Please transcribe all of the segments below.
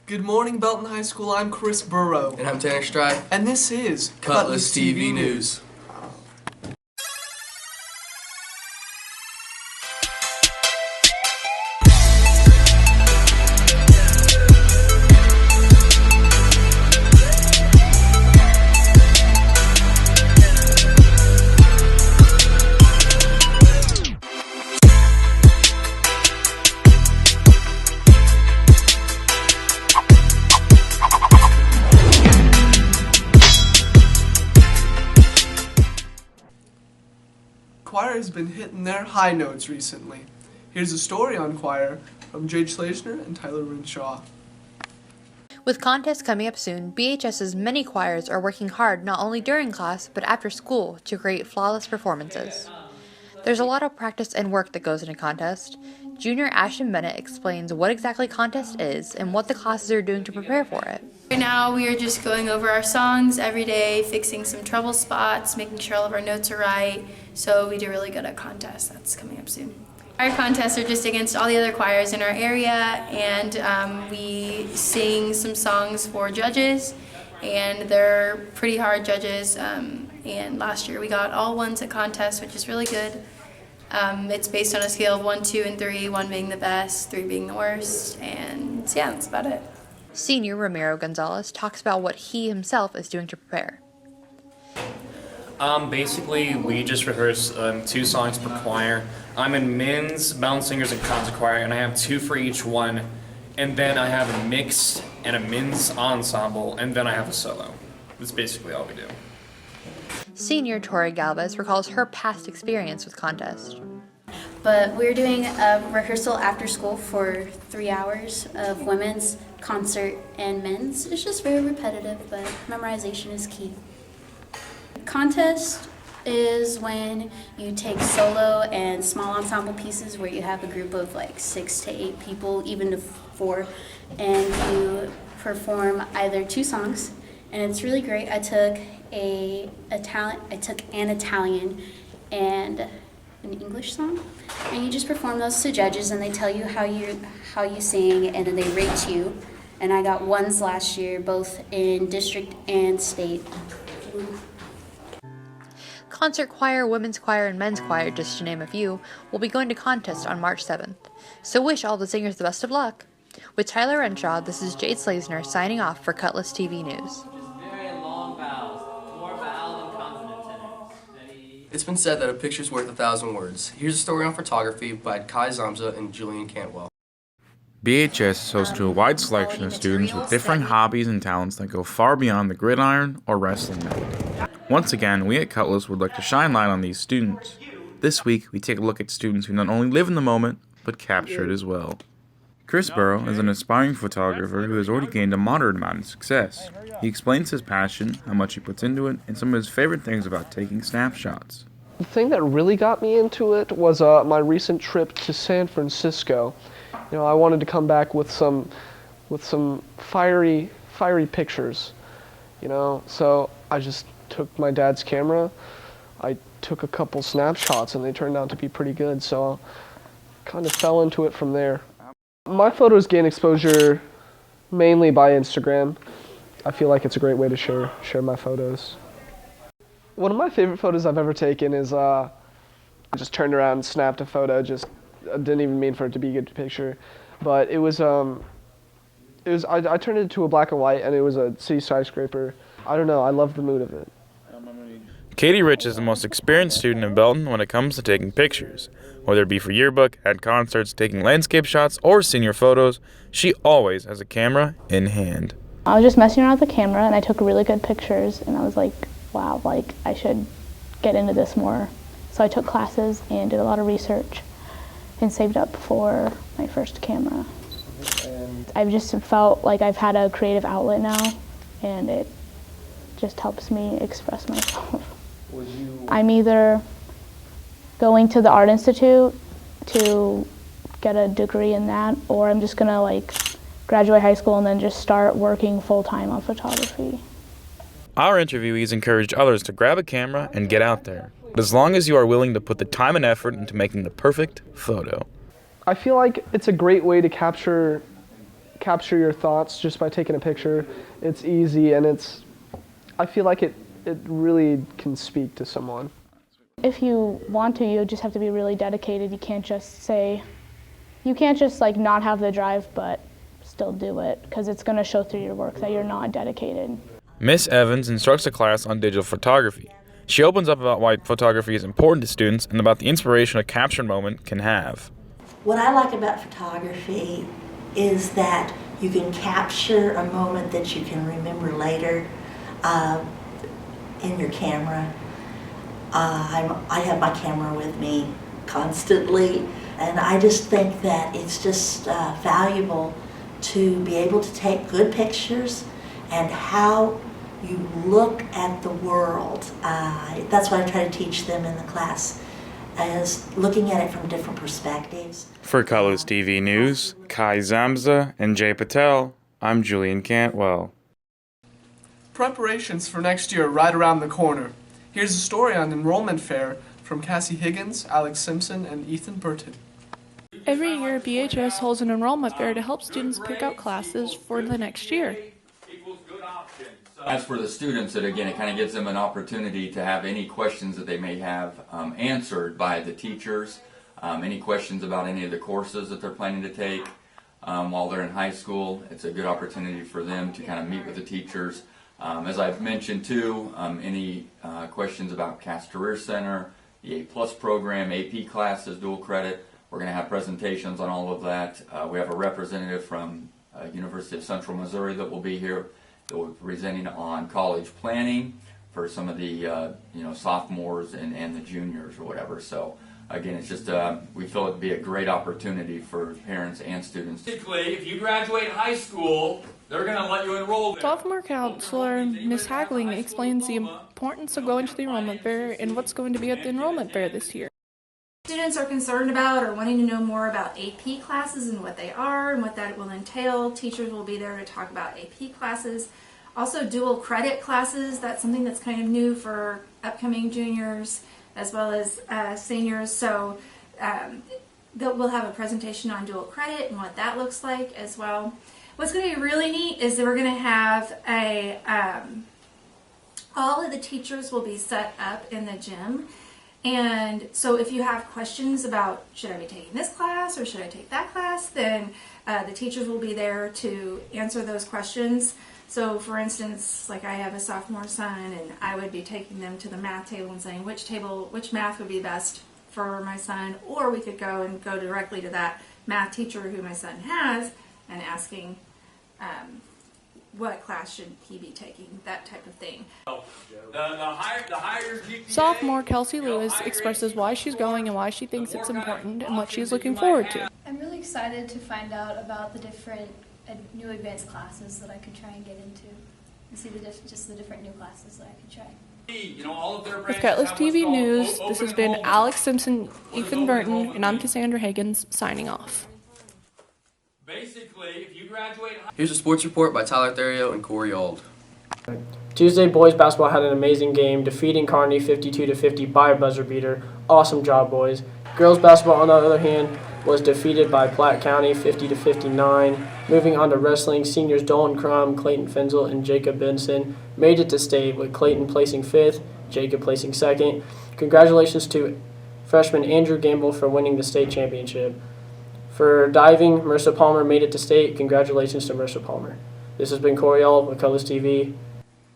Good morning, Belton High School. I'm Chris Burrow. And I'm Tanner Stride. And this is Cutlass TV News. Choir has been hitting their high notes recently. Here's a story on choir from Jade Schlesner and Tyler Renshaw. With contests coming up soon, BHS's many choirs are working hard not only during class, but after school to create flawless performances. There's a lot of practice and work that goes into contest. Junior Ashton Bennett explains what exactly contest is and what the classes are doing to prepare for it. Right now we are just going over our songs every day, fixing some trouble spots, making sure all of our notes are right, so we do really good at contests. That's coming up soon. Our contests are just against all the other choirs in our area, and we sing some songs for judges, and they're pretty hard judges, and last year we got all ones at contests, which is really good. It's based on a scale of 1, 2, and 3, 1 being the best, 3 being the worst, and yeah, that's about it. Senior Ramiro Gonzalez talks about what he himself is doing to prepare. Basically, we just rehearse 2 songs per choir. I'm in men's, Belton Singers, and concert choir, and I have 2 for each one. And then I have a mixed and a men's ensemble, and then I have a solo. That's basically all we do. Senior Tori Galvez recalls her past experience with contest. But we're doing a rehearsal after school for 3 hours of women's, concert, and men's. It's just very repetitive, but memorization is key. Contest is when you take solo and small ensemble pieces where you have a group of like 6 to 8 people, even to 4, and you perform either 2 songs, and it's really great. I took an Italian and an English song, and you just perform those to judges, and they tell you how you sing, and then they rate you. And I got 1s last year, both in district and state. Concert choir, women's choir, and men's choir, just to name a few, will be going to contest on March 7th. So wish all the singers the best of luck. With Tyler Renshaw, this is Jade Schlesner signing off for Cutlass TV News. It's been said that a picture's worth 1,000 words. Here's a story on photography by Kai Zamza and Julian Cantwell. BHS is host to a wide selection of students with different hobbies and talents that go far beyond the gridiron or wrestling mat. Once again, we at Cutlass would like to shine light on these students. This week, we take a look at students who not only live in the moment, but capture it as well. Chris Burrow is an aspiring photographer who has already gained a moderate amount of success. He explains his passion, how much he puts into it, and some of his favorite things about taking snapshots. The thing that really got me into it was my recent trip to San Francisco. You know, I wanted to come back with some fiery pictures, you know, so I just took my dad's camera. I took a couple snapshots and they turned out to be pretty good, so I kind of fell into it from there. My photos gain exposure mainly by Instagram. I feel like it's a great way to share my photos. One of my favorite photos I've ever taken is I just turned around and snapped a photo. Just I didn't even mean for it to be a good picture, but it was I turned it into a black and white, and it was a city skyscraper. I don't know, I love the mood of it. Katie Rich is the most experienced student in Belton when it comes to taking pictures. Whether it be for yearbook, at concerts, taking landscape shots, or senior photos, she always has a camera in hand. I was just messing around with the camera, and I took really good pictures, and I was like, wow, like I should get into this more. So I took classes and did a lot of research and saved up for my first camera. I've just felt like I've had a creative outlet now, and it just helps me express myself. I'm either going to the Art Institute to get a degree in that, or I'm just gonna like graduate high school and then just start working full-time on photography. Our interviewees encouraged others to grab a camera and get out there, but as long as you are willing to put the time and effort into making the perfect photo. I feel like it's a great way to capture capture your thoughts just by taking a picture. It's easy, and I feel like it really can speak to someone. If you want to, you just have to be really dedicated. You can't just like not have the drive, but still do it, because it's going to show through your work that you're not dedicated. Miss Evans instructs a class on digital photography. She opens up about why photography is important to students and about the inspiration a captured moment can have. What I like about photography is that you can capture a moment that you can remember later in your camera. I have my camera with me constantly, and I just think that it's just valuable to be able to take good pictures and how you look at the world. That's what I try to teach them in the class, is looking at it from different perspectives. For Cutlass TV News, Kai Zamza and Jay Patel, I'm Julian Cantwell. Preparations for next year are right around the corner. Here's a story on Enrollment Fair from Cassie Higgins, Alex Simpson, and Ethan Burton. Every year, BHS holds an enrollment fair to help students pick out classes for the next year. As for the students, it kind of gives them an opportunity to have any questions that they may have answered by the teachers, any questions about any of the courses that they're planning to take while they're in high school. It's a good opportunity for them to kind of meet with the teachers. As I've mentioned too, any questions about Cass Career Center, the A+ program, AP classes, dual credit, we're going to have presentations on all of that. We have a representative from University of Central Missouri that will be here. That will be presenting on college planning for some of the sophomores and the juniors or whatever. So again, it's just we feel it'd be a great opportunity for parents and students. Basically, if you graduate high school, they're going to let you enroll there. Sophomore counselor Ms. Haggling explains the importance of going to the enrollment fair and what's going to be at the enrollment fair this year. Students are concerned about or wanting to know more about AP classes and what they are and what that will entail. Teachers will be there to talk about AP classes. Also dual credit classes, that's something that's kind of new for upcoming juniors as well as seniors. So we'll have a presentation on dual credit and what that looks like as well. What's going to be really neat is that we're going to have all of the teachers will be set up in the gym. And so if you have questions about should I be taking this class or should I take that class, then the teachers will be there to answer those questions. So for instance, like I have a sophomore son and I would be taking them to the math table and saying which math would be best for my son, or we could go directly to that math teacher who my son has and asking what class should he be taking, that type of thing. The higher your GPA, Sophomore Kelsey Lewis expresses why she's going and why she thinks it's important and what she's looking forward to. I'm really excited to find out about the different new advanced classes that I could try and get into and see just the different new classes that I could try. With Cutlass TV News, this has been Alex Simpson, Ethan Burton, and I'm Cassandra Higgins, signing off. Basically, if you graduate... Here's a sports report by Tyler Therio and Corey Auld. Tuesday, boys basketball had an amazing game, defeating Kearney 52-50 by a buzzer beater. Awesome job, boys. Girls basketball, on the other hand, was defeated by Platte County 50-59. Moving on to wrestling, seniors Dolan Crum, Clayton Fenzel, and Jacob Benson made it to state, with Clayton placing 5th, Jacob placing 2nd. Congratulations to freshman Andrew Gamble for winning the state championship. For diving, Marissa Palmer made it to state. Congratulations to Marissa Palmer. This has been Corey Auld with Cutlass TV.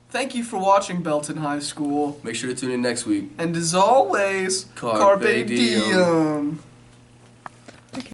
Thank you for watching Belton High School. Make sure to tune in next week. And as always, Carpe Diem.